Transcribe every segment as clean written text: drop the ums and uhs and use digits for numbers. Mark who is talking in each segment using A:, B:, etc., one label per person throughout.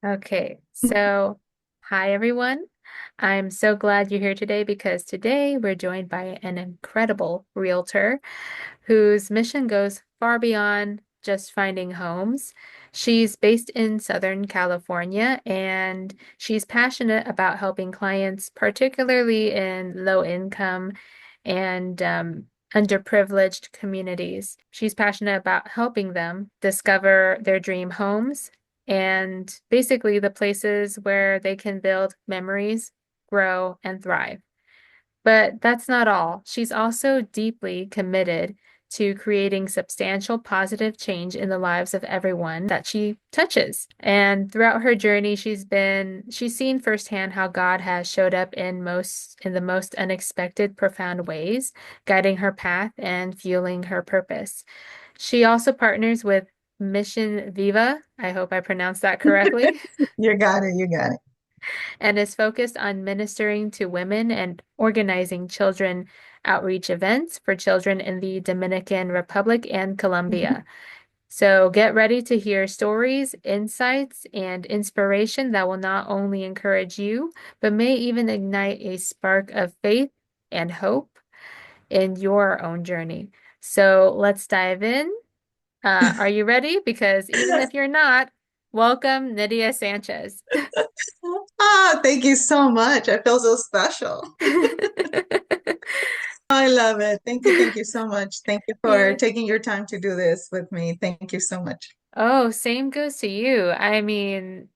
A: Okay, so hi everyone. I'm so glad you're here today because today we're joined by an incredible realtor whose mission goes far beyond just finding homes. She's based in Southern California and she's passionate about helping clients, particularly in low income and underprivileged communities. She's passionate about helping them discover their dream homes and basically the places where they can build memories, grow, and thrive. But that's not all. She's also deeply committed to creating substantial positive change in the lives of everyone that she touches. And throughout her journey, she's seen firsthand how God has showed up in the most unexpected, profound ways, guiding her path and fueling her purpose. She also partners with Mission Viva. I hope I pronounced that correctly.
B: You got it. You got it.
A: And is focused on ministering to women and organizing children outreach events for children in the Dominican Republic and Colombia. So get ready to hear stories, insights, and inspiration that will not only encourage you, but may even ignite a spark of faith and hope in your own journey. So let's dive in. Are you ready? Because even if you're not, welcome Nydia Sanchez.
B: Thank you so much. I feel so special. I love it. Thank you so much. Thank you for
A: Yeah.
B: taking your time to do this with me. Thank you so much.
A: Oh, same goes to you. I mean,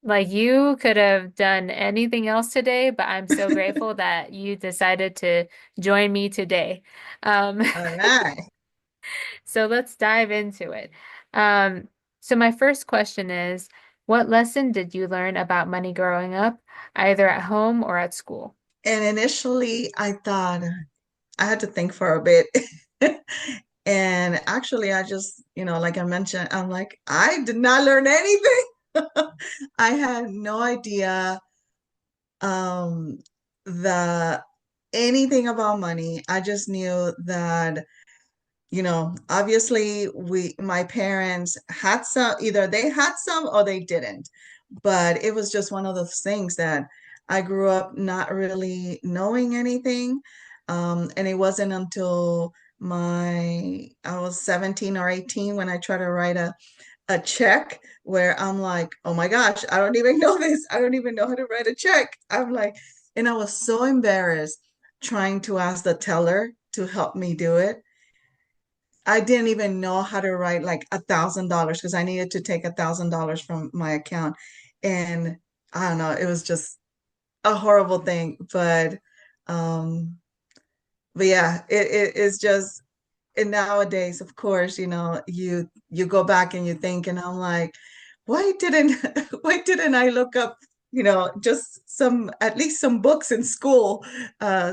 A: like you could have done anything else today, but I'm so grateful that you decided to join me today. Um,
B: All right.
A: so let's dive into it. Um, so my first question is, what lesson did you learn about money growing up, either at home or at school?
B: And initially, I thought I had to think for a bit. And actually, I just, like I mentioned, I'm like, I did not learn anything. I had no idea um the anything about money. I just knew that obviously my parents had some, either they had some or they didn't. But it was just one of those things that I grew up not really knowing anything. And it wasn't until I was 17 or 18 when I tried to write a check where I'm like, oh my gosh, I don't even know this. I don't even know how to write a check. I'm like, and I was so embarrassed trying to ask the teller to help me do it. I didn't even know how to write like $1,000 because I needed to take $1,000 from my account. And I don't know, it was just a horrible thing. Um, but yeah, it is just, and nowadays, of course, you go back and you think, and I'm like, why didn't why didn't I look up, just some, at least some books in school,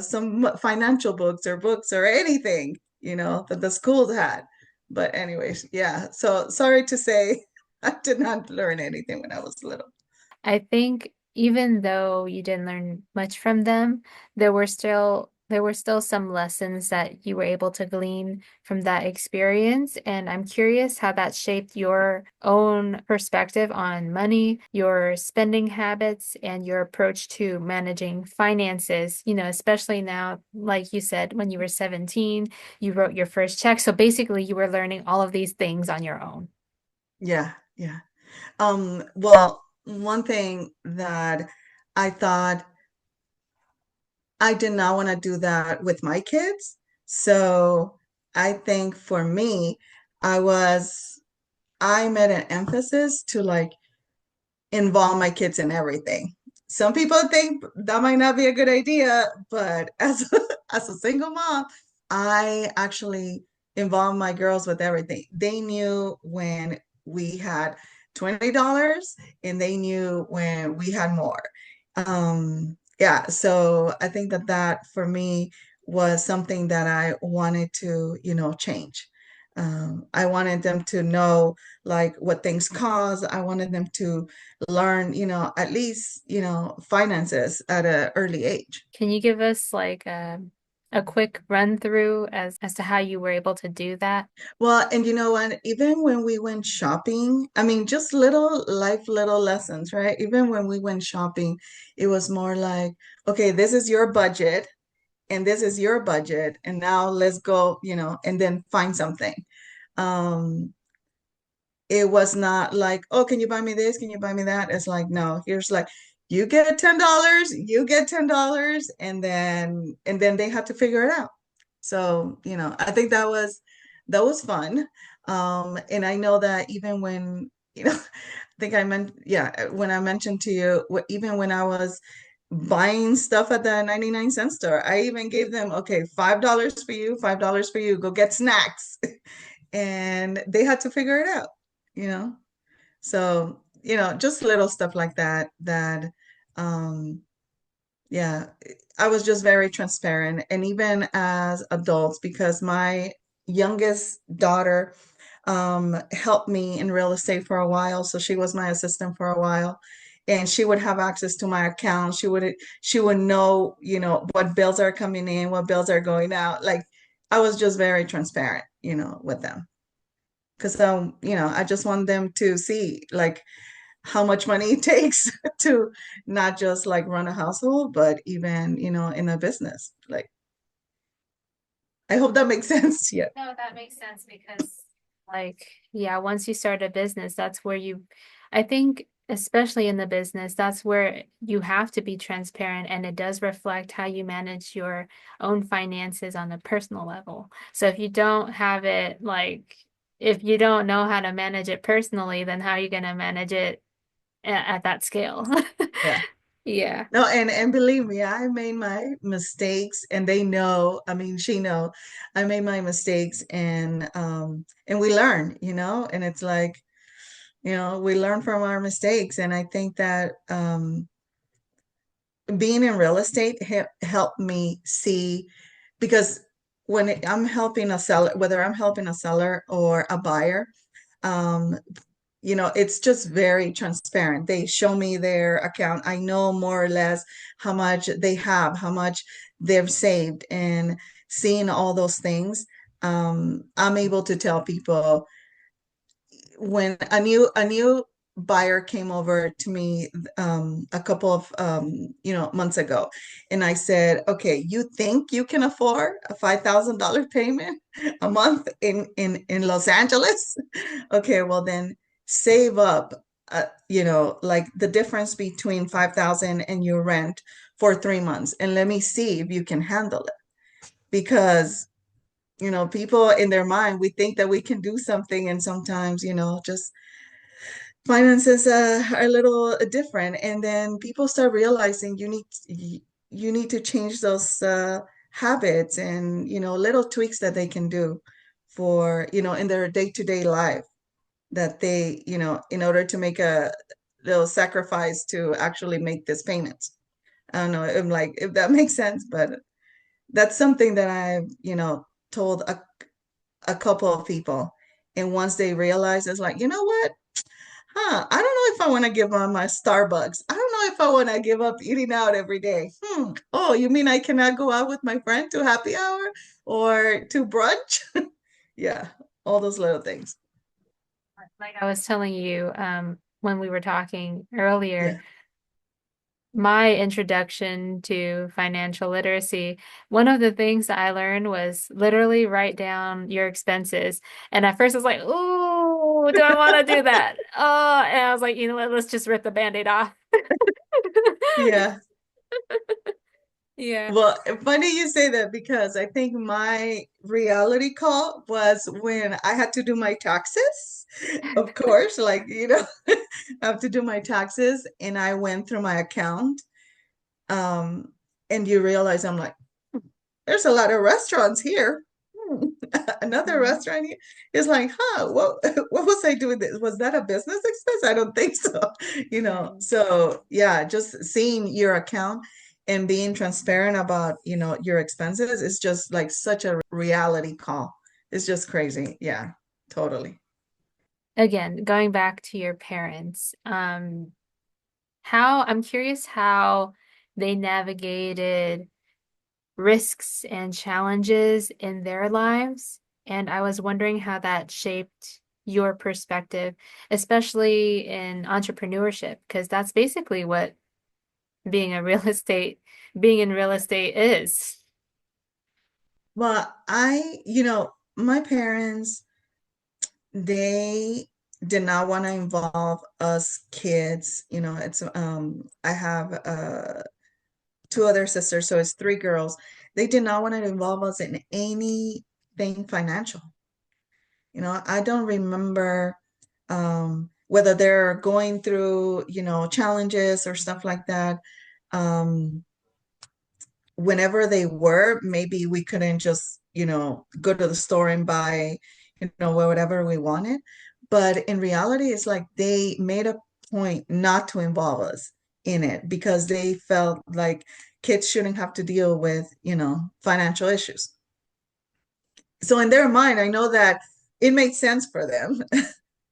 B: some financial books or anything, that the schools had. But anyways, yeah. So sorry to say, I did not learn anything when I was little.
A: I think even though you didn't learn much from them, there were still some lessons that you were able to glean from that experience. And I'm curious how that shaped your own perspective on money, your spending habits, and your approach to managing finances, especially now, like you said, when you were 17, you wrote your first check. So basically, you were learning all of these things on your own.
B: Yeah, yeah. Well, one thing that I thought I did not want to do that with my kids. So I think for me, I made an emphasis to like involve my kids in everything. Some people think that might not be a good idea, but as a single mom, I actually involved my girls with everything. They knew when we had $20 and they knew when we had more. Yeah, so I think that for me was something that I wanted to, change. I wanted them to know like what things cost. I wanted them to learn, at least, finances at an early age.
A: Can you give us like a a quick run through as to how you were able to do that?
B: Well, and you know what? Even when we went shopping, I mean, just little life, little lessons, right? Even when we went shopping, it was more like, okay, this is your budget and this is your budget, and now let's go, and then find something. Um, it was not like, oh, can you buy me this? Can you buy me that? It's like, no, here's like, you get $10, you get $10, and then they had to figure it out. So, I think that was fun. And I know that even when, I think I meant, yeah, when I mentioned to you, even when I was buying stuff at the 99-cent store, I even gave them, okay, $5 for you, $5 for you, go get snacks. And they had to figure it out, you know? So, just little stuff like that, um, yeah, I was just very transparent. And even as adults, because my youngest daughter helped me in real estate for a while. So she was my assistant for a while. And she would have access to my account. She would know, what bills are coming in, what bills are going out. Like I was just very transparent, with them. Because I just want them to see like how much money it takes to not just like run a household, but even, in a business. Like, I hope that makes sense. Yeah.
A: No, that makes sense because, like, yeah, once you start a business, that's where I think, especially in the business, that's where you have to be transparent and it does reflect how you manage your own finances on a personal level. So if you don't have it, like, if you don't know how to manage it personally, then how are you going to manage it at that scale?
B: Yeah.
A: Yeah.
B: No, and believe me, I made my mistakes and they know, I mean, she know I made my mistakes and we learn, and it's like, we learn from our mistakes. And I think that being in real estate helped me see because I'm helping a seller, whether I'm helping a seller or a buyer, um, it's just very transparent. They show me their account. I know more or less how much they have, how much they've saved, and seeing all those things, I'm able to tell people when a new buyer came over to me a couple of months ago, and I said, okay, you think you can afford a $5,000 payment a month in Los Angeles? Okay, well then save up like the difference between 5,000 and your rent for 3 months, and let me see if you can handle it. Because people in their mind, we think that we can do something, and sometimes just finances are a little different, and then people start realizing you need to change those habits and little tweaks that they can do for in their day-to-day life, that they in order to make a little sacrifice to actually make this payment. I don't know, I'm like, if that makes sense, but that's something that I've told a couple of people, and once they realize, it's like, you know what, I don't know if I want to give on my Starbucks. I don't know if I want to give up eating out every day. Oh, you mean I cannot go out with my friend to happy hour or to brunch? Yeah, all those little things.
A: Like I was telling you, when we were talking earlier,
B: Yeah.
A: my introduction to financial literacy, one of the things that I learned was literally write down your expenses. And at first I was like, "Ooh, do I want to do that?" Oh, and I was like, you know what, let's just rip the Band-Aid off.
B: Yeah.
A: Yeah.
B: Well, funny you say that, because I think my reality call was when I had to do my taxes. Of course, like, I have to do my taxes, and I went through my account. Um, and you realize, I'm like, there's a lot of restaurants here. Hmm. Another
A: Mhm.
B: restaurant here is like, what what was I doing this? Was that a business expense? I don't think so.
A: Right.
B: So yeah, just seeing your account and being transparent about, your expenses is just like such a reality call. It's just crazy. Yeah, totally.
A: Again, going back to your parents, I'm curious how they navigated risks and challenges in their lives. And I was wondering how that shaped your perspective, especially in entrepreneurship, because that's basically what being a real estate, being in real estate is.
B: Well, my parents, they did not want to involve us kids. I have two other sisters, so it's three girls. They did not want to involve us in anything financial. I don't remember whether they're going through, challenges or stuff like that. Um, Whenever they were, maybe we couldn't just, go to the store and buy, whatever we wanted. But in reality, it's like they made a point not to involve us in it because they felt like kids shouldn't have to deal with, financial issues. So in their mind, I know that it made sense for them.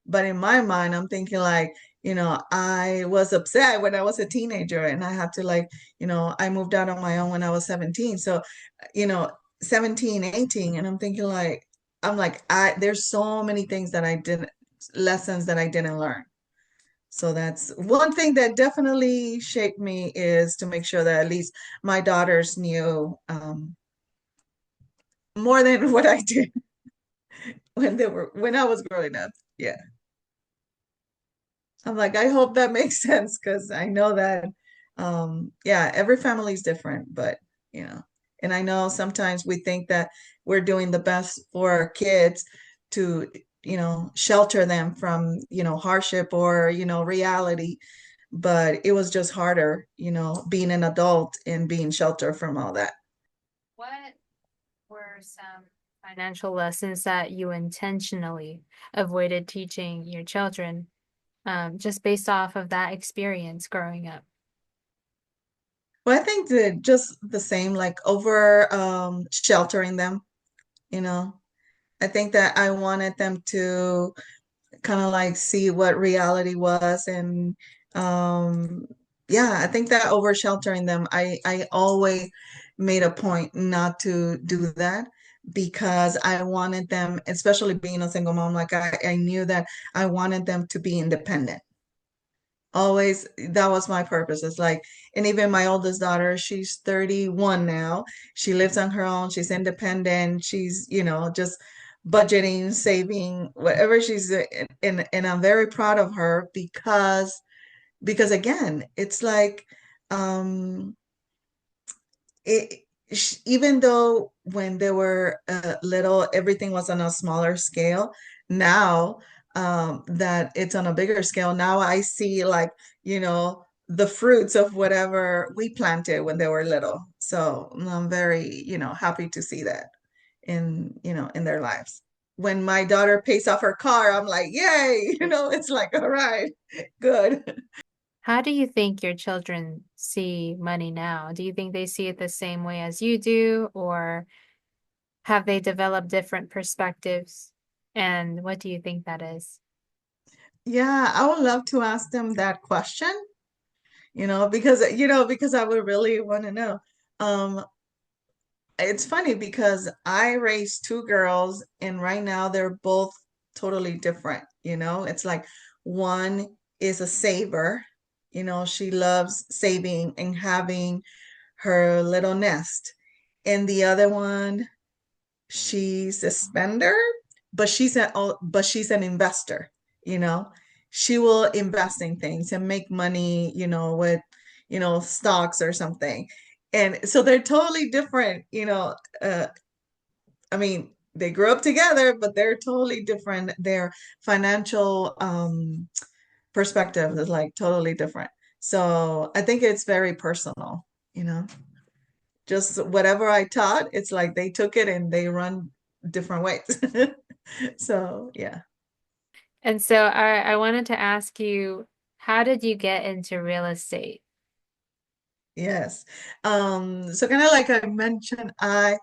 B: But in my mind, I'm thinking like, I was upset when I was a teenager and I had to like, I moved out on my own when I was 17. So, you know, 17, 18, and I'm thinking like, there's so many things that I didn't, lessons that I didn't learn. So that's one thing that definitely shaped me is to make sure that at least my daughters knew more than what I did when I was growing up. Yeah. I'm like, I hope that makes sense because I know that, yeah, every family is different, but you know, and I know sometimes we think that we're doing the best for our kids to, shelter them from, hardship or, reality, but it was just harder, being an adult and being sheltered from all that.
A: What were some financial lessons that you intentionally avoided teaching your children, just based off of that experience growing up?
B: Well, I think that just the same, like over sheltering them, you know. I think that I wanted them to kind of like see what reality was and yeah, I think that over sheltering them, I always made a point not to do that because I wanted them, especially being a single mom, like I knew that I wanted them to be independent. Always, that was my purpose. It's like, and even my oldest daughter, she's 31 now. She lives on her own. She's independent. She's, just budgeting, saving, whatever she's doing. And I'm very proud of her because again, it's like, um, it even though when they were little, everything was on a smaller scale. Now that it's on a bigger scale, now I see like, the fruits of whatever we planted when they were little. So I'm very, happy to see that in their lives. When my daughter pays off her car, I'm like, yay, it's like, all right, good.
A: How do you think your children see money now? Do you think they see it the same way as you do, or have they developed different perspectives? And what do you think that is?
B: Yeah, I would love to ask them that question, because I would really want to know. Um, it's funny because I raised two girls and right now they're both totally different, It's like one is a saver, she loves saving and having her little nest. And the other one, she's a spender, but she's an investor, you know. She will invest in things and make money, with, stocks or something. And so they're totally different, I mean, they grew up together, but they're totally different. Their financial perspective is like totally different. So I think it's very personal, you know just whatever I taught, it's like they took it and they run different ways. So yeah,
A: And so I wanted to ask you, how did you get into real estate?
B: yes. So kind of like I mentioned, I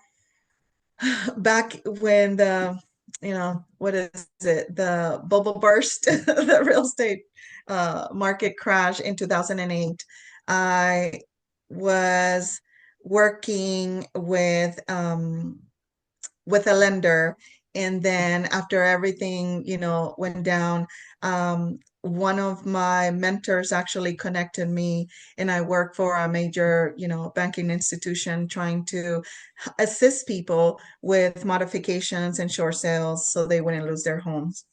B: back when what is it? The bubble burst, the real estate market crash in 2008. I was working with a lender. And then after everything, went down, one of my mentors actually connected me, and I work for a major, banking institution trying to assist people with modifications and short sales so they wouldn't lose their homes.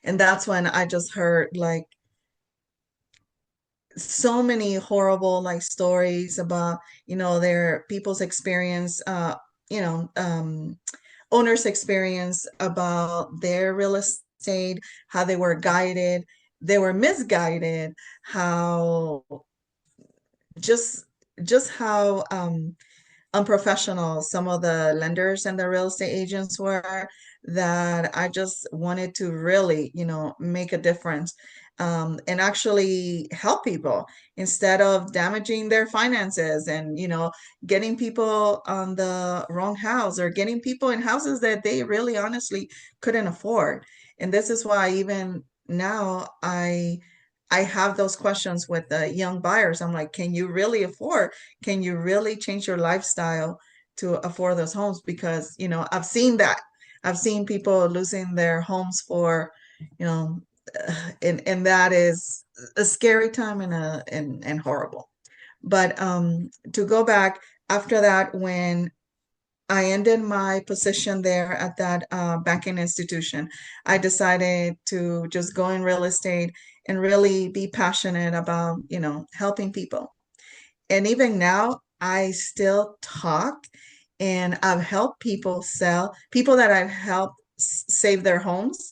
B: And that's when I just heard like so many horrible like stories about, their people's experience, you know, um, owners' experience about their real estate, how they were guided, they were misguided, how just just how unprofessional some of the lenders and the real estate agents were, that I just wanted to really, make a difference, and actually help people instead of damaging their finances and, getting people on the wrong house or getting people in houses that they really honestly couldn't afford. And this is why even now I have those questions with the young buyers. I'm like, can you really afford? Can you really change your lifestyle to afford those homes? Because, I've seen that. I've seen people losing their homes for, you know, and that is a scary time and horrible. But to go back after that, when I ended my position there at that banking institution, I decided to just go in real estate and really be passionate about, helping people. And even now, I still talk, and I've helped people that I've helped save their homes.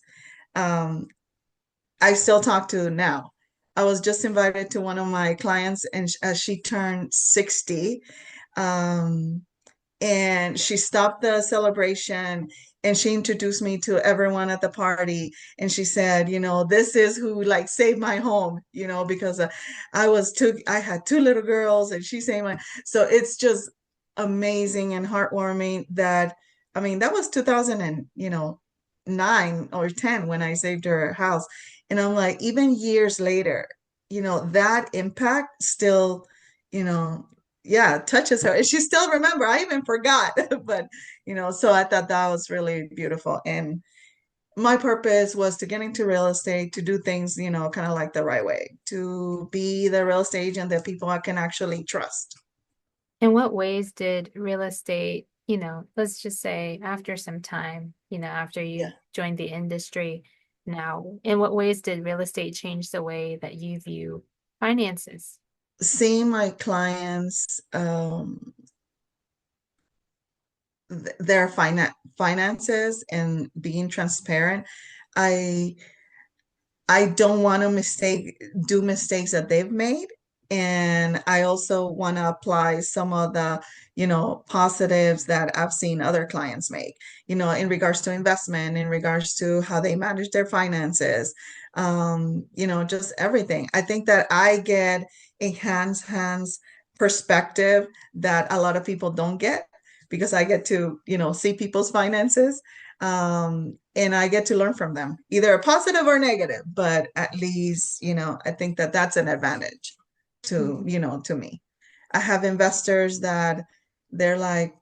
B: Um, I still talk to now. I was just invited to one of my clients, and as she turned 60, um, and she stopped the celebration and she introduced me to everyone at the party, and she said, this is who like saved my home, because I had two little girls and she saved my. So it's just amazing and heartwarming that, I mean, that was 2000 and 9 or 10 when I saved her house. And I'm like, even years later, that impact still, you know yeah, touches her. And she still remember. I even forgot. But, so I thought that was really beautiful. And my purpose was to get into real estate, to do things, kind of like the right way, to be the real estate agent that people I can actually trust.
A: In what ways did real estate, let's just say after some time, after
B: Yeah.
A: you joined the industry now, in what ways did real estate change the way that you view finances?
B: Seeing my clients, their finances and being transparent, I I don't want to do mistakes that they've made. And I also want to apply some of the, positives that I've seen other clients make, in regards to investment, in regards to how they manage their finances, just everything. I think that I get a hands perspective that a lot of people don't get, because I get to, see people's finances, and I get to learn from them, either positive or negative, but at least, I think that that's an advantage to,
A: Mhm.
B: to me. I have investors that they're like,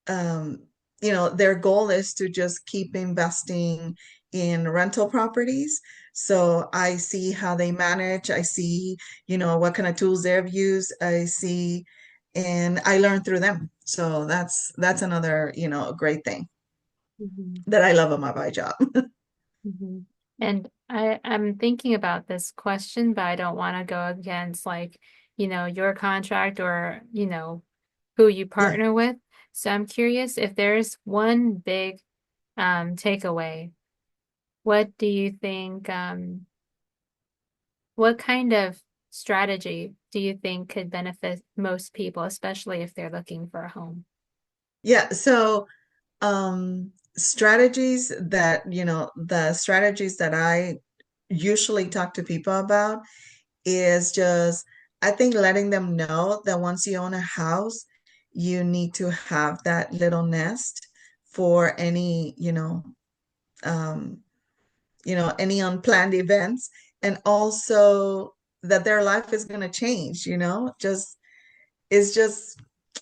B: um, their goal is to just keep investing in rental properties. So I see how they manage. I see, what kind of tools they've used. I see, and I learn through them. So that's another, great thing
A: Mhm.
B: that I love about my job.
A: Mhm. And I'm thinking about this question, but I don't want to go against like, your contract or, who you
B: Yeah.
A: partner with. So I'm curious if there's one big takeaway. What do you think, what kind of strategy do you think could benefit most people, especially if they're looking for a home?
B: Yeah. So, strategies that, the strategies that I usually talk to people about is just, I think letting them know that once you own a house, you need to have that little nest for any, um, any unplanned events, and also that their life is going to change, just is just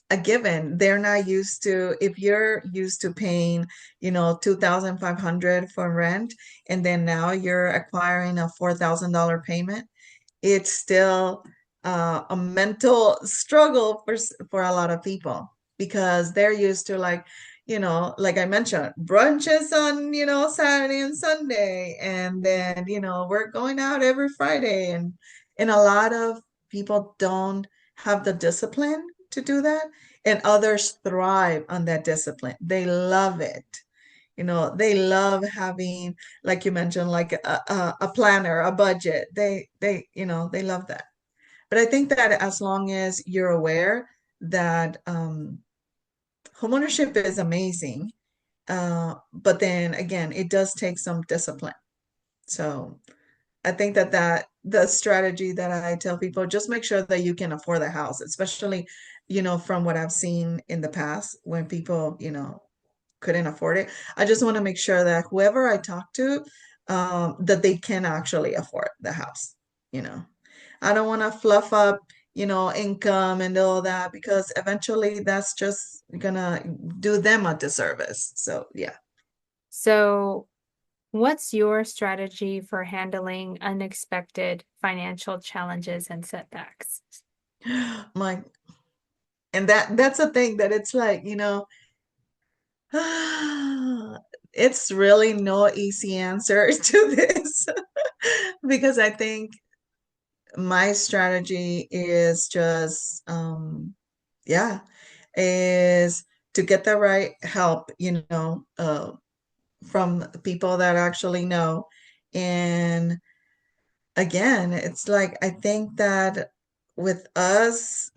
B: a given. They're not used to, if you're used to paying, 2,500 for rent, and then now you're acquiring a $4,000 payment, it's still a mental struggle for a lot of people because they're used to, like, like I mentioned, brunches on, Saturday and Sunday, and then, we're going out every Friday, and a lot of people don't have the discipline to do that, and others thrive on that discipline. They love it. They love having, like you mentioned, like a planner, a budget. They love that. But I think that as long as you're aware that homeownership is amazing, but then again, it does take some discipline. So I think that the strategy that I tell people, just make sure that you can afford the house, especially, from what I've seen in the past when people, couldn't afford it. I just want to make sure that whoever I talk to, that they can actually afford the house. You know, I don't want to fluff up, income and all that, because eventually that's just gonna do them a disservice. So yeah.
A: So, what's your strategy for handling unexpected financial challenges and setbacks?
B: My and that's a thing that it's like, it's really no easy answer to this because I think my strategy is just yeah, is to get the right help, from people that actually know. And again, it's like I think that with us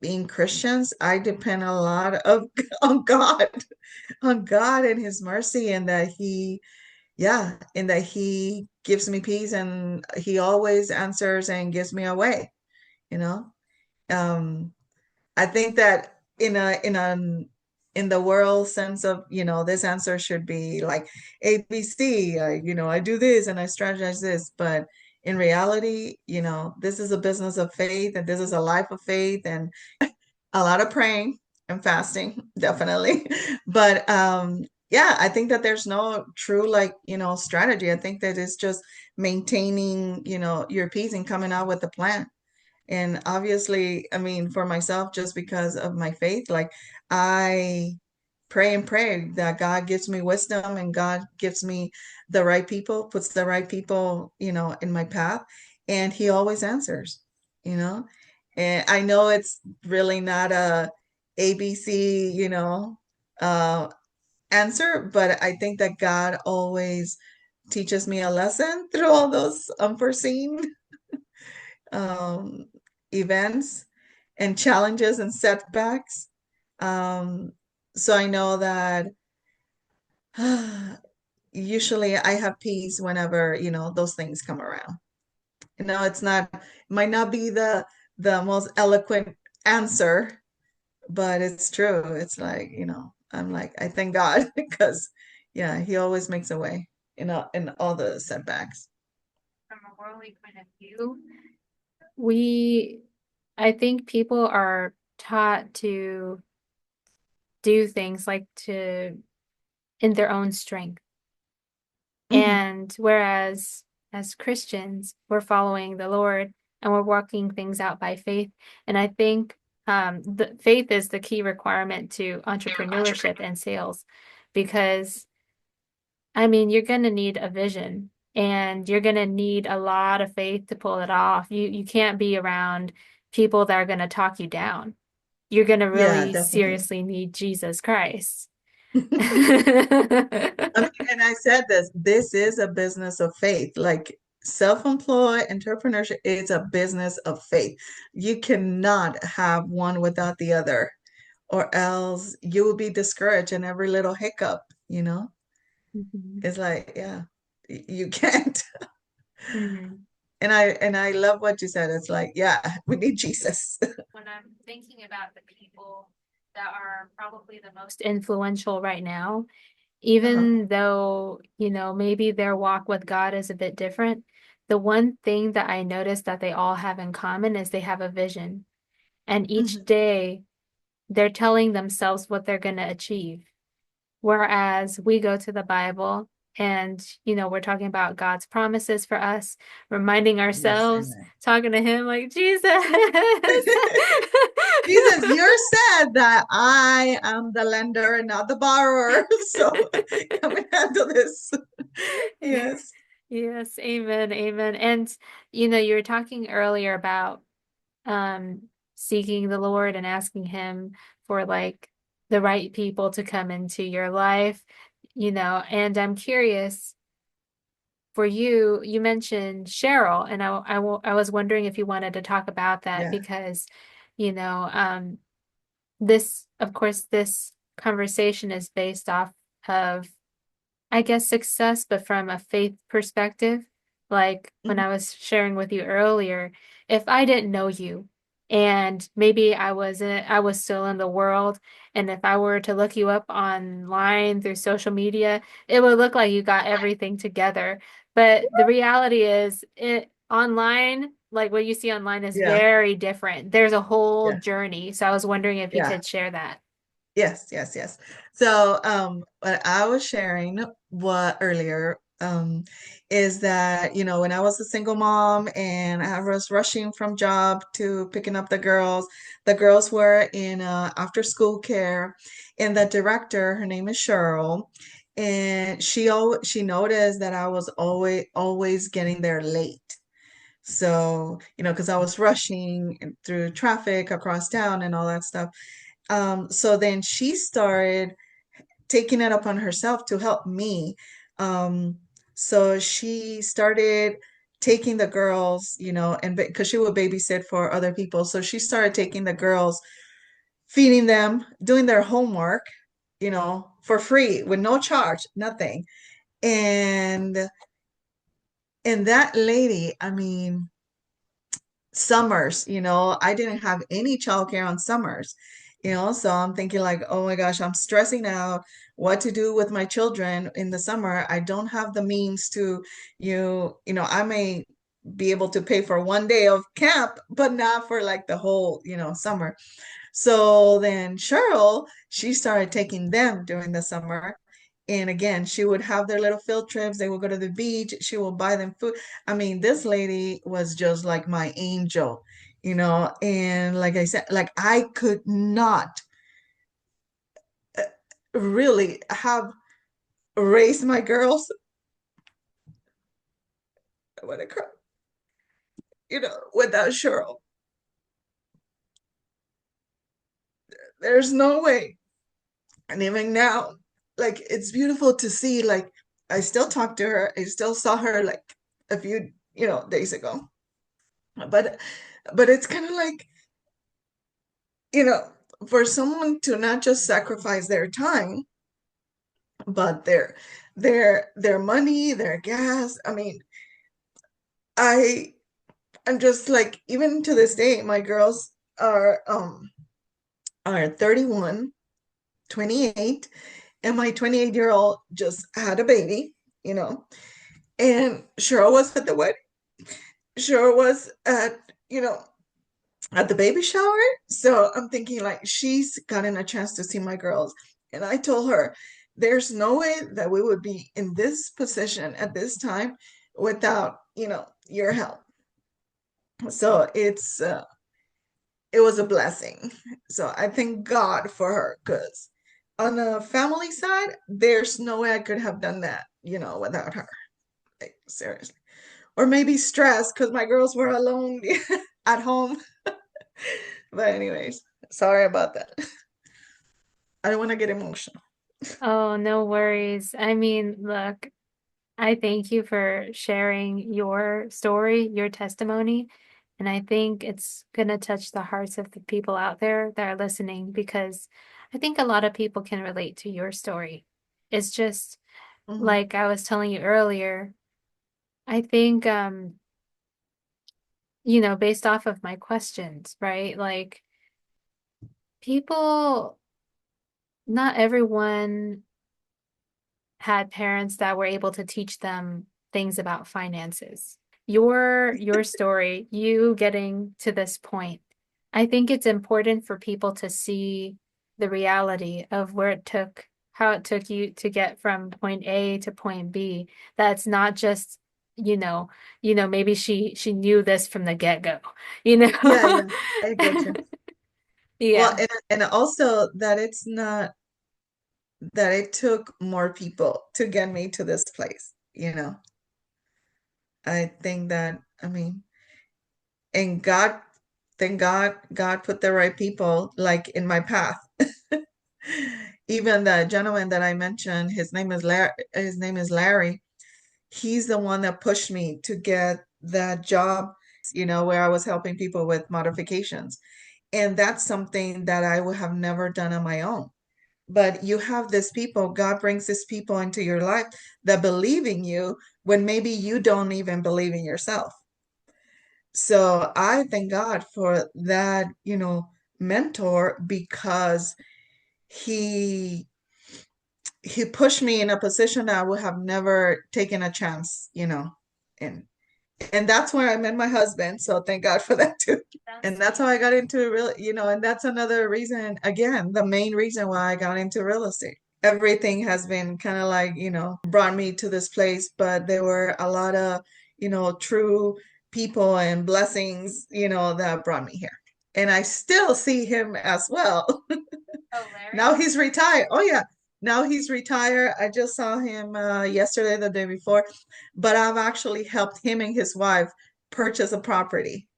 B: being Christians, I depend a lot of on God, on God and his mercy, and that he gives me peace, and he always answers and gives me a way, you know. Um, I think that in the world sense of, this answer should be like ABC, I do this and I strategize this, but in reality, this is a business of faith, and this is a life of faith, and a lot of praying and fasting, definitely. But yeah, I think that there's no true, like, strategy. I think that it's just maintaining, your peace and coming out with a plan. And obviously, I mean, for myself, just because of my faith, like, I pray and pray that God gives me wisdom, and God gives me the right people, puts the right people, in my path, and he always answers, you know. And I know it's really not a ABC, uh answer, but I think that God always teaches me a lesson through all those unforeseen um, events and challenges and setbacks. Um, so I know that usually I have peace whenever, those things come around. It might not be the most eloquent answer, but it's true. It's like, I'm like, I thank God because yeah, he always makes a way, in all the setbacks.
A: From a worldly point of view, we, I think people are taught to do things like to in their own strength.
B: Hmm.
A: And whereas as Christians, we're following the Lord and we're walking things out by faith. And I think the faith is the key requirement to entrepreneurship and sales because I mean, you're going to need a vision and you're going to need a lot of faith to pull it off. You can't be around people that are going to talk you down. You're going to
B: Yeah,
A: really
B: definitely.
A: seriously need Jesus Christ.
B: I mean, and I said this is a business of faith. Like, self-employed entrepreneurship is a business of faith. You cannot have one without the other, or else you will be discouraged in every little hiccup.
A: Mhm.
B: It's like, yeah, you can't.
A: Mhm.
B: And I love what you said. It's like, yeah, we need Jesus.
A: When I'm thinking about the people that are probably the most influential right now,
B: Uh-huh.
A: even though, maybe their walk with God is a bit different, the one thing that I noticed that they all have in common is they have a vision. And each
B: Mhm.
A: day they're telling themselves what they're going to achieve. Whereas we go to the Bible and, we're talking about God's promises for us, reminding
B: Yes,
A: ourselves,
B: amen.
A: talking to Him like, Jesus.
B: Jesus, you said that I am the lender and not the borrower. So come and handle this. Yes.
A: Yes, amen, amen. And you were talking earlier about um seeking the Lord and asking him for like the right people to come into your life, and I'm curious for you, you mentioned Cheryl, and I was wondering if you wanted to talk about that
B: Yeah.
A: because, you know, um, of course, this conversation is based off of I guess success, but from a faith perspective, like when
B: Mhm.
A: I was sharing with you earlier, if I didn't know you and maybe I was still in the world, and if I were to look you up online through social media, it would look like you got everything together. But the reality is, it online, like what you see online is
B: Yeah.
A: very different. There's a whole
B: Yeah.
A: journey. So I was wondering if you
B: Yeah.
A: could share that.
B: Yes, yes, yes. So, what I was sharing what earlier, is that, when I was a single mom and I was rushing from job to picking up the girls were in after school care, and the director, her name is Cheryl, and she noticed that I was always getting there late. So, because I was rushing through traffic across town and all that stuff. So then she started taking it upon herself to help me. Um, so she started taking the girls, and because she would babysit for other people, so she started taking the girls, feeding them, doing their homework, for free with no charge, nothing. And that lady, I mean, summers, I didn't have any childcare on summers, so I'm thinking like, oh my gosh, I'm stressing out what to do with my children in the summer. I don't have the means to, I may be able to pay for one day of camp, but not for like the whole, summer. So then Cheryl, she started taking them during the summer. And again, she would have their little field trips. They would go to the beach. She would buy them food. I mean, this lady was just like my angel, and like I said, like I could not uh, really have raised my girls. I want to cry, without Cheryl. There's no way. And even now, like it's beautiful to see, like I still talk to her. I still saw her like a few, days ago. But it's kind of like, you know, for someone to not just sacrifice their time, but their money, their gas. I mean, I I'm just like, even to this day, my girls are 31, 28, and my 28-year-old just had a baby, you know. And Cheryl was at the wedding. Cheryl was at the baby shower. So I'm thinking like she's gotten a chance to see my girls. And I told her, there's no way that we would be in this position at this time without, your help. So it was a blessing. So I thank God for her, because on the family side, there's no way I could have done that, without her. Like, seriously. Or maybe stress because my girls were alone at home. But anyways, sorry about that. I don't want to get emotional.
A: Oh, no worries. I mean, look, I thank you for sharing your story, your testimony. And I think it's going to touch the hearts of the people out there that are listening because I think a lot of people can relate to your story. It's just
B: Mhm.
A: like I was telling you earlier, I think, based off of my questions, right? Like people, not everyone had parents that were able to teach them things about finances. Your story, you getting to this point. I think it's important for people to see the reality of where it took, how it took you to get from point A to point B. That's not just, you know, maybe she knew this from the get-go, you
B: Yeah,
A: know?
B: yeah, I get you. Well,
A: Yeah,
B: and also that it's not that it took more people to get me to this place, you know. I think that, I mean, and God, thank God, God put the right people like in my path. Even the gentleman that I mentioned, his name is Larry. He's the one that pushed me to get that job, where I was helping people with modifications. And that's something that I would have never done on my own. But you have this people, God brings these people into your life that believe in you when maybe you don't even believe in yourself. So I thank God for that, mentor because he he pushed me in a position that I would have never taken a chance, in. And that's where I met my husband. So thank God for that too.
A: that's
B: And that's how
A: sweet.
B: I got into real, and that's another reason, again, the main reason why I got into real estate. Everything has been kind of like, brought me to this place, but there were a lot of, true people and blessings, that brought me here. And I still see him as well.
A: Oh,
B: Now
A: Larry?
B: he's retired. Oh yeah. Now he's retired. I just saw him yesterday, the day before, but I've actually helped him and his wife purchase a property.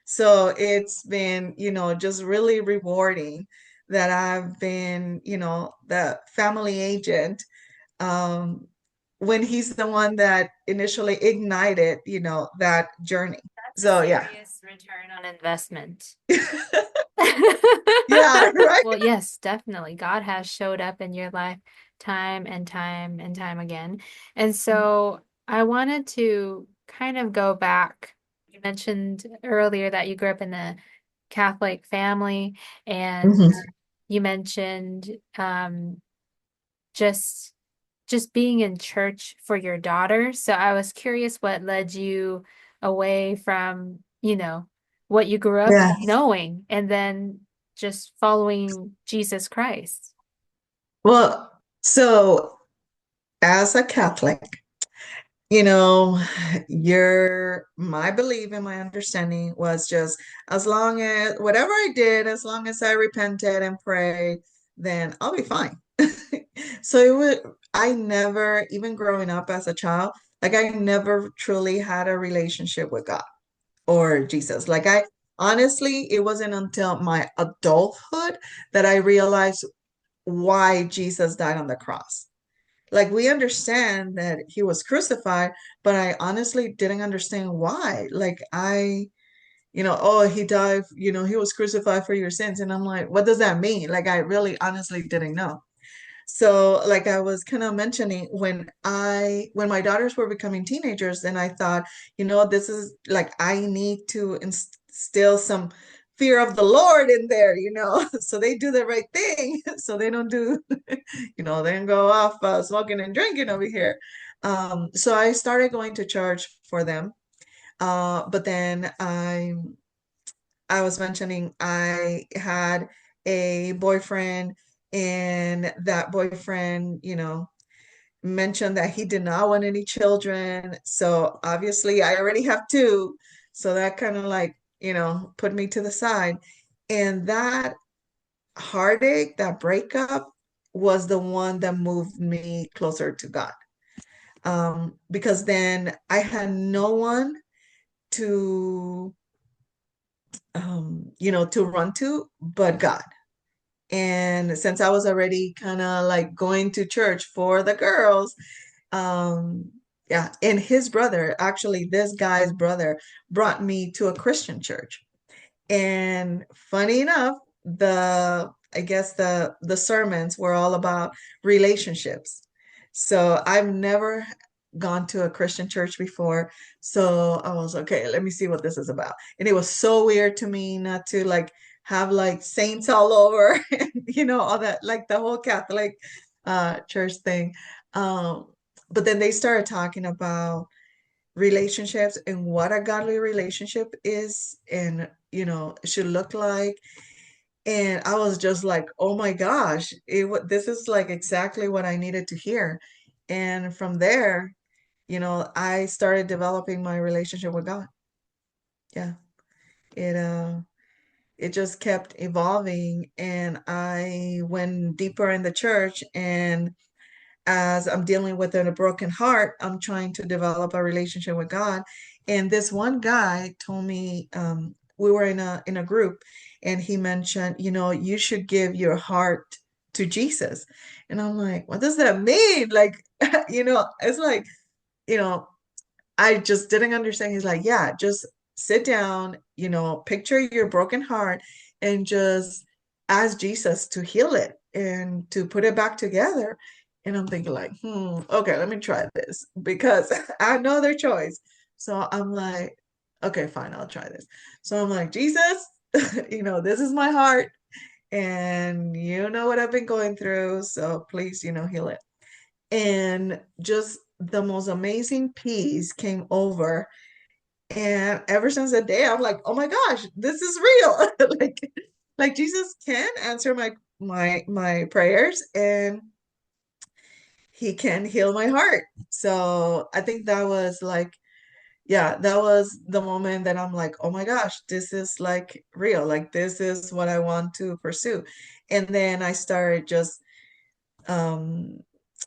B: So it's been, just really rewarding that I've been, the family agent um, when he's the one that initially ignited, that journey.
A: That's a
B: So yeah.
A: serious return on investment.
B: Yeah, right.
A: Well, yes, definitely. God has showed up in your life time and time and time again. And so I wanted to kind of go back. You mentioned earlier that you grew up in a Catholic family, and
B: Mhm.
A: you mentioned just being in church for your daughter. So I was curious what led you away from, what you grew up
B: Yeah.
A: knowing and then just following Jesus Christ.
B: Well, so as a Catholic, you know, my belief and my understanding was just as long as whatever I did, as long as I repented and prayed, then I'll be fine. So I never, even growing up as a child, like I never truly had a relationship with God or Jesus. Like I honestly, it wasn't until my adulthood that I realized why Jesus died on the cross. Like we understand that he was crucified, but I honestly didn't understand why. Like oh, he died, he was crucified for your sins. And I'm like, what does that mean? Like I really honestly didn't know. So like I was kind of mentioning when my daughters were becoming teenagers, then I thought, this is like I need to instill some fear of the Lord in there, so they do the right thing, so they don't do, they don't go off smoking and drinking over here. So I started going to church for them. But then I was mentioning I had a boyfriend, and that boyfriend, mentioned that he did not want any children. So obviously, I already have two. So that kind of like, put me to the side. And that heartache, that breakup, was the one that moved me closer to God. Because then I had no one to, to run to but God. And since I was already kind of like going to church for the girls, yeah, and his brother, actually, this guy's brother brought me to a Christian church. And funny enough, I guess the sermons were all about relationships. So I've never gone to a Christian church before. So I was okay, let me see what this is about. And it was so weird to me not to like have like saints all over, and, all that, like the whole Catholic church thing. Um, but then they started talking about relationships and what a godly relationship is and, should look like. And I was just like, oh my gosh, this is like exactly what I needed to hear. And from there, I started developing my relationship with God. Yeah. It it just kept evolving, and I went deeper in the church. And as I'm dealing with a broken heart, I'm trying to develop a relationship with God. And this one guy told me, we were in a group, and he mentioned, you should give your heart to Jesus. And I'm like, what does that mean? Like, it's like, you know, I just didn't understand. He's like, yeah, just sit down, picture your broken heart and just ask Jesus to heal it and to put it back together. And I'm thinking like, okay, let me try this because I had no other choice. So I'm like, okay, fine, I'll try this. So I'm like, Jesus, this is my heart and you know what I've been going through. So please, heal it. And just the most amazing peace came over. And ever since that day, I'm like, oh my gosh, this is real. like Jesus can answer my prayers, and he can heal my heart. So I think that was like, yeah, that was the moment that I'm like, oh my gosh, this is like real. Like this is what I want to pursue. And then I started just um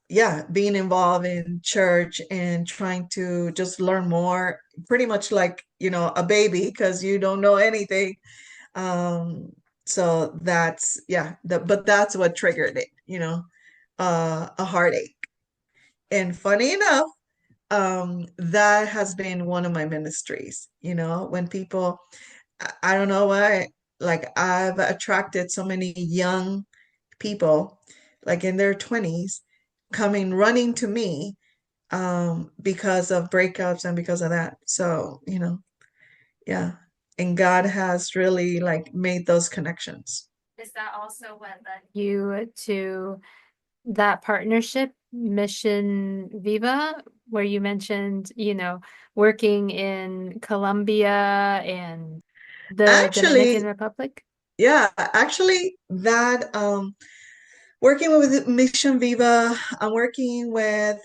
B: yeah, being involved in church and trying to just learn more, pretty much like, a baby because you don't know anything. Um, so but that's what triggered it, a heartache. And funny enough, that has been one of my ministries, when people, I don't know why, like I've attracted so many young people, like in their 20s, coming running to me because of breakups and because of that. So, yeah. And God has really like made those connections.
A: Is that also what led you to that partnership, Mission Viva, where you mentioned, working in Colombia and the Dominican
B: Actually,
A: Republic?
B: yeah, actually that working with Mission Viva, I'm working with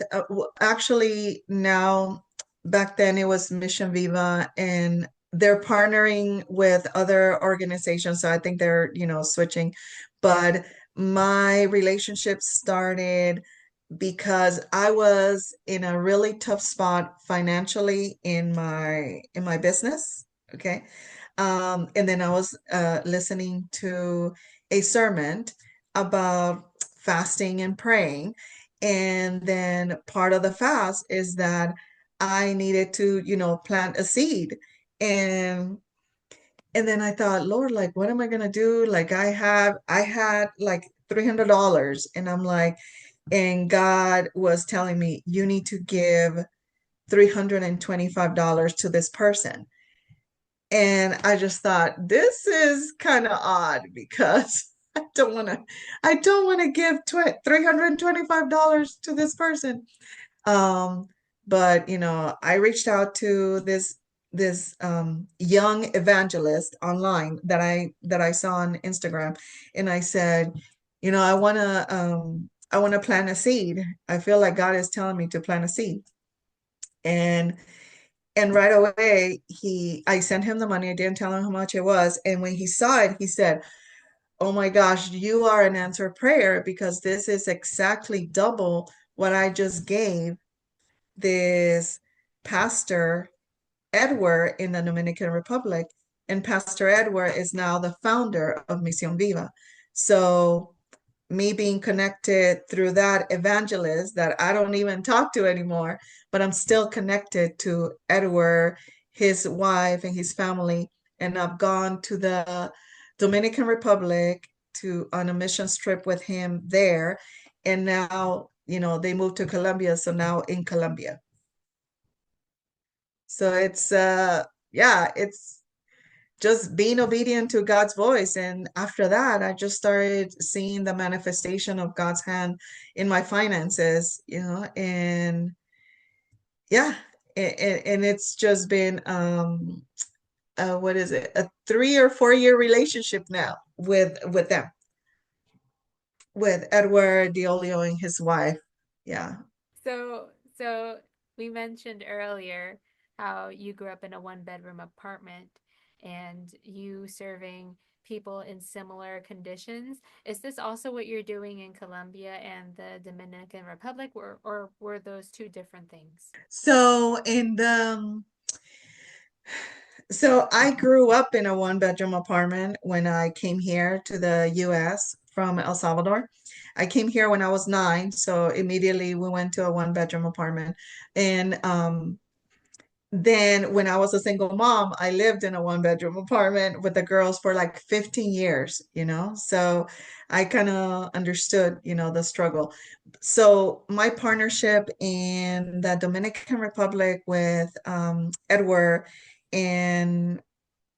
B: actually now, back then it was Mission Viva, and they're partnering with other organizations. So I think they're, switching. But my relationship started because I was in a really tough spot financially in my business. Okay. And then I was listening to a sermon about fasting and praying. And then part of the fast is that I needed to, plant a seed. And and then I thought, Lord, like, what am I gonna do? Like I had like $300, and I'm like, and God was telling me, you need to give $325 to this person. And I just thought, this is kind of odd because I don't want to give $325 to this person. Um, but I reached out to this young evangelist online that I saw on Instagram, and I said, I want to plant a seed. I feel like God is telling me to plant a seed. And and right away I sent him the money. I didn't tell him how much it was. And when he saw it, he said, oh my gosh, you are an answered prayer because this is exactly double what I just gave this pastor Edward in the Dominican Republic. And Pastor Edward is now the founder of Mision Viva. So me being connected through that evangelist that I don't even talk to anymore, but I'm still connected to Edward, his wife, and his family. And I've gone to the Dominican Republic to on a mission trip with him there. And now, they moved to Colombia. So now in Colombia. So it's just being obedient to God's voice. And after that, I just started seeing the manifestation of God's hand in my finances, and yeah. and it's just been what is it, a 3 or 4 year relationship now with them, with Edward Diolio and his wife. Yeah.
A: So we mentioned earlier how you grew up in a one-bedroom apartment and you serving people in similar conditions. Is this also what you're doing in Colombia and the Dominican Republic, or were those two different things?
B: So so I grew up in a one-bedroom apartment when I came here to the US from El Salvador. I came here when I was 9, so immediately we went to a one-bedroom apartment. And then when I was a single mom, I lived in a one-bedroom apartment with the girls for like 15 years, you know? So I kind of understood, the struggle. So my partnership in the Dominican Republic with Edward and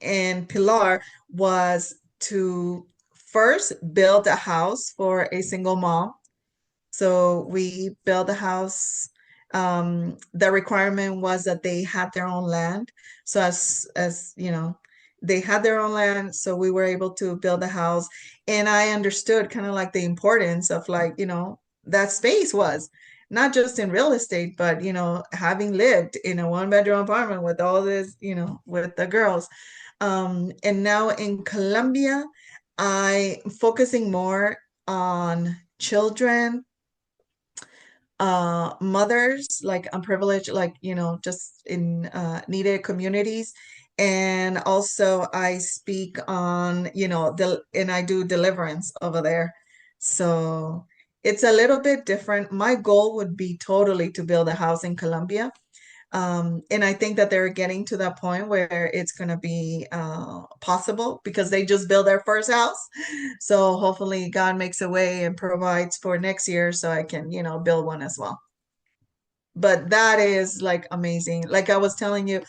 B: Pilar was to first build a house for a single mom. So we built a house. The requirement was that they had their own land. So as you know, they had their own land, so we were able to build a house. And I understood kind of like the importance of like, that space was not just in real estate, but having lived in a one-bedroom apartment with all this, with the girls. And now in Colombia, I'm focusing more on children, mothers, like unprivileged, like, just in needed communities. And also I speak on, and I do deliverance over there. So it's a little bit different. My goal would be totally to build a house in Colombia. And I think that they're getting to that point where it's going to be possible because they just built their first house. So hopefully God makes a way and provides for next year so I can, build one as well. But that is like amazing. Like I was telling you,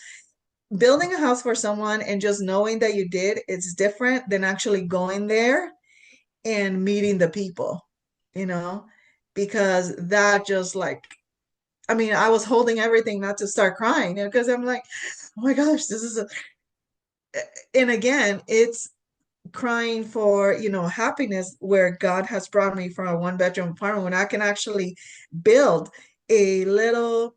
B: building a house for someone and just knowing that you did, it's different than actually going there and meeting the people, you know, because that just like, I mean, I was holding everything not to start crying because I'm like, oh my gosh, this is a, and again, it's crying for, happiness where God has brought me from a one-bedroom apartment when I can actually build a little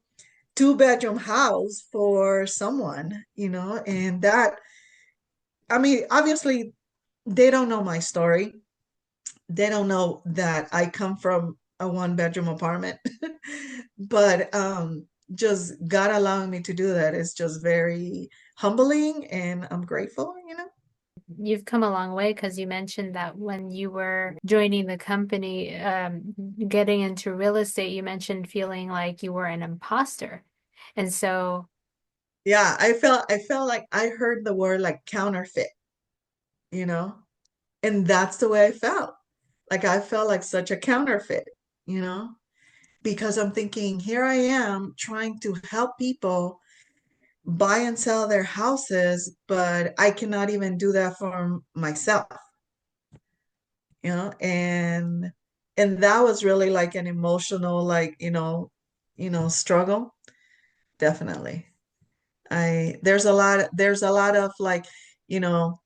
B: two-bedroom house for someone, and that, I mean, obviously they don't know my story. They don't know that I come from a one-bedroom apartment. But just God allowing me to do that is just very humbling and I'm grateful.
A: You've come a long way because you mentioned that when you were joining the company, getting into real estate, you mentioned feeling like you were an imposter. And so
B: Yeah, I felt like I heard the word like counterfeit, you know, and that's the way I felt. Like I felt like such a counterfeit, you know, because I'm thinking, here I am trying to help people buy and sell their houses, but I cannot even do that for myself, and that was really like an emotional, like, struggle. Definitely. There's a lot of like, you know,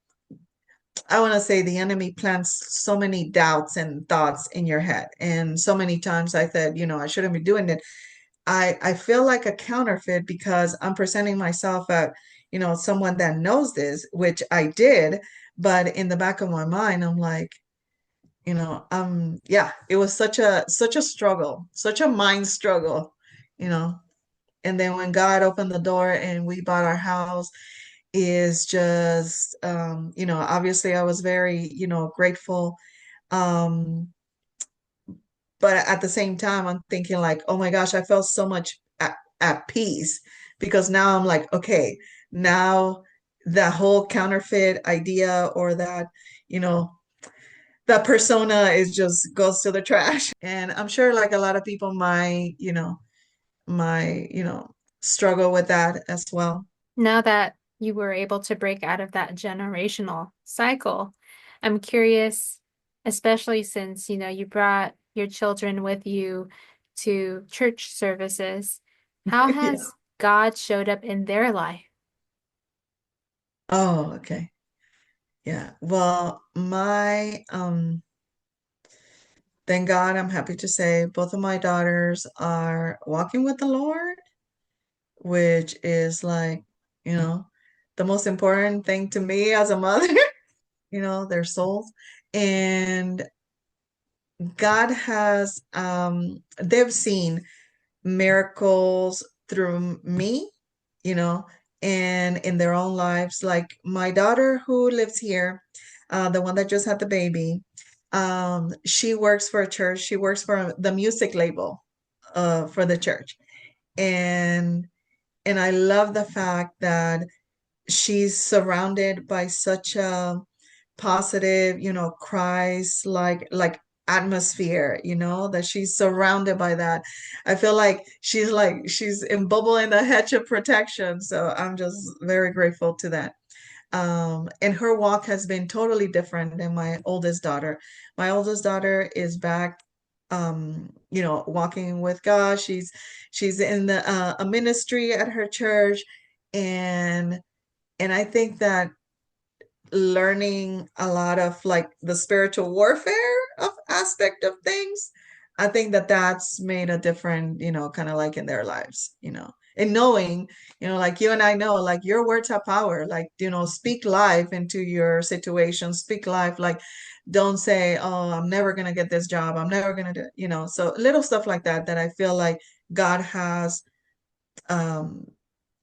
B: I want to say the enemy plants so many doubts and thoughts in your head. And so many times I said, I shouldn't be doing it. I feel like a counterfeit because I'm presenting myself at, someone that knows this, which I did, but in the back of my mind, I'm like, yeah, it was such a struggle, such a mind struggle, you know. And then when God opened the door and we bought our house, is just, obviously I was very, grateful. Um, but at the same time, I'm thinking like, oh my gosh, I felt so much at peace because now I'm like, okay, now that whole counterfeit idea or that, you know, that persona is just goes to the trash. And I'm sure like a lot of people might struggle with that as well.
A: now that you were able to break out of that generational cycle, I'm curious, especially since, you brought your children with you to church services. How
B: Yeah.
A: has God showed up in their life?
B: Oh, okay. Yeah. Well, thank God, I'm happy to say both of my daughters are walking with the Lord, which is like, you know, the most important thing to me as a mother, their souls. And God has, they've seen miracles through me, you know, and in their own lives. Like my daughter who lives here, the one that just had the baby, she works for a church. She works for the music label, for the church. And I love the fact that she's surrounded by such a positive, Christ like atmosphere, that she's surrounded by that. I feel like she's in bubble in the hedge of protection. So I'm just very grateful to that. And her walk has been totally different than my oldest daughter. My oldest daughter is back, walking with God. She's in a ministry at her church, and I think that learning a lot of like the spiritual warfare of aspect of things, I think that that's made a difference, kind of like in their lives, and knowing, like you and I know, like your words have power, like, speak life into your situation, speak life, like don't say, oh, I'm never going to get this job, I'm never going to do, so little stuff like that, that I feel like God has um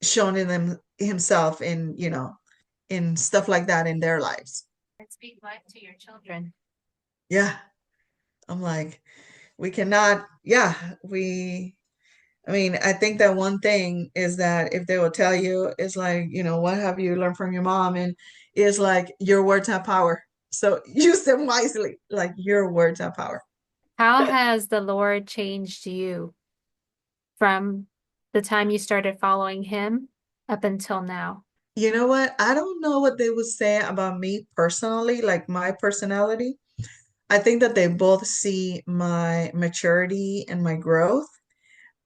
B: shown in them himself in, in stuff like that in their lives.
A: And speak life to your children.
B: Yeah. I'm like, we cannot, yeah, I mean, I think that one thing is that if they will tell you, it's like, what have you learned from your mom? And it's like, your words have power. So use them wisely. Like your words have power.
A: How has the Lord changed you from the time you started following him up until now?
B: You know what? I don't know what they would say about me personally, like my personality. I think that they both see my maturity and my growth.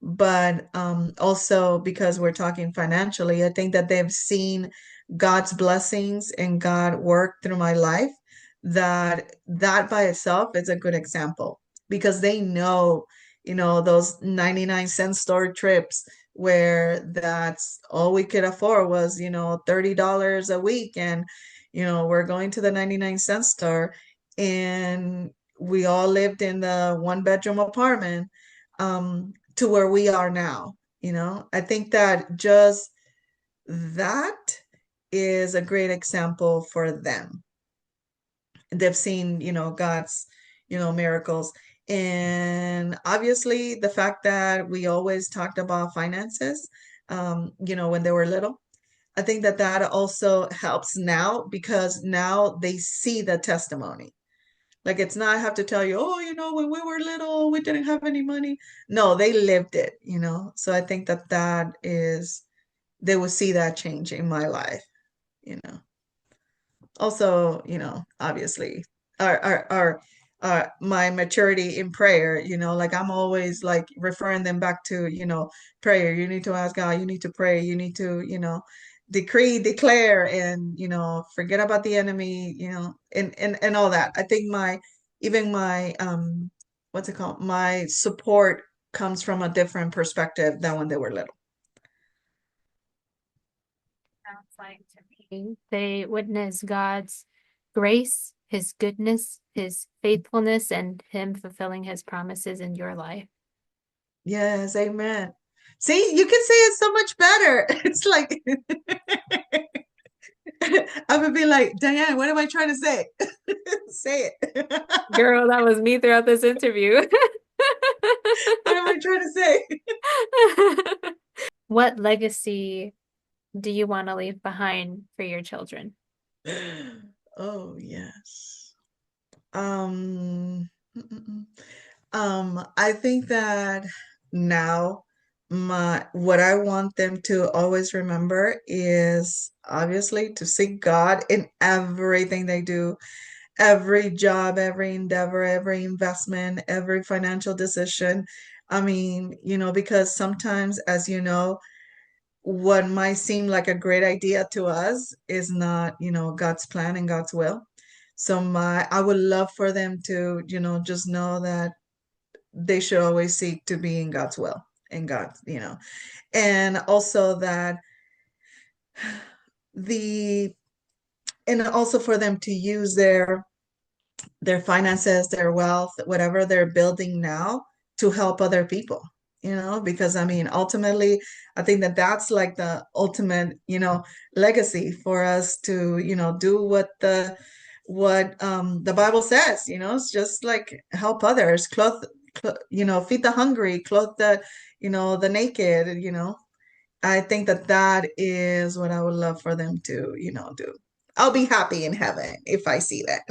B: But also because we're talking financially, I think that they've seen God's blessings and God work through my life. That by itself is a good example because they know, those 99-cent store trips where that's all we could afford was, $30 a week. And, we're going to the 99-cent store and we all lived in the one-bedroom apartment. To where we are now. I think that just that is a great example for them. They've seen, God's, miracles. And obviously, the fact that we always talked about finances, when they were little, I think that that also helps now because now they see the testimony. Like it's not I have to tell you, oh, when we were little, we didn't have any money. No, they lived it, So I think that that is, they will see that change in my life, you know. Also, obviously, my maturity in prayer, like I'm always like referring them back to, prayer. You need to ask God, you need to pray, you need to, decree, declare, and, forget about the enemy, and all that. I think even my, what's it called? My support comes from a different perspective than when they were little.
A: Sounds like to me, they witness God's grace, his goodness, his faithfulness, and him fulfilling his promises in your life.
B: Yes, amen. See, you can say it so much better. It's like I would be like, Diane, what am I trying to say? Say it.
A: Girl, that was me throughout this interview.
B: What am I trying to say?
A: What legacy do you want to leave behind for your children?
B: Oh, yes. Mm, mm, mm. I think that now what I want them to always remember is obviously to seek God in everything they do, every job, every endeavor, every investment, every financial decision. I mean, because sometimes, as you know, what might seem like a great idea to us is not, God's plan and God's will. So I would love for them to, just know that they should always seek to be in God's will and and also that the and also for them to use their finances, their wealth, whatever they're building now to help other people, because I mean, ultimately, I think that that's like the ultimate, legacy for us to, do what the Bible says, it's just like help others, feed the hungry, clothe the naked, I think that that is what I would love for them to, do. I'll be happy in heaven if I see that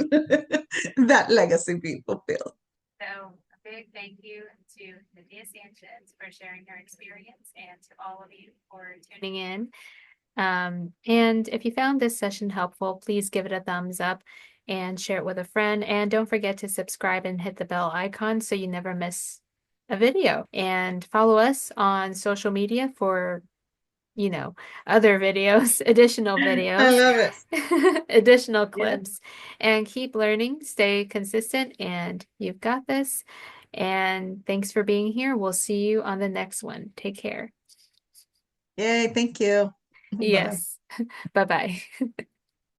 B: that legacy be fulfilled.
A: So a big thank you to Nadia Sanchez for sharing her experience and to all of you for tuning in. And if you found this session helpful, please give it a thumbs up and share it with a friend. And don't forget to subscribe and hit the bell icon so you never miss a video. And follow us on social media for other videos, additional
B: I
A: videos,
B: love it.
A: additional
B: Yeah.
A: clips, and keep learning, stay consistent, and you've got this. And thanks for being here. We'll see you on the next one. Take care.
B: Yay, thank you. Bye.
A: Yes. Bye bye.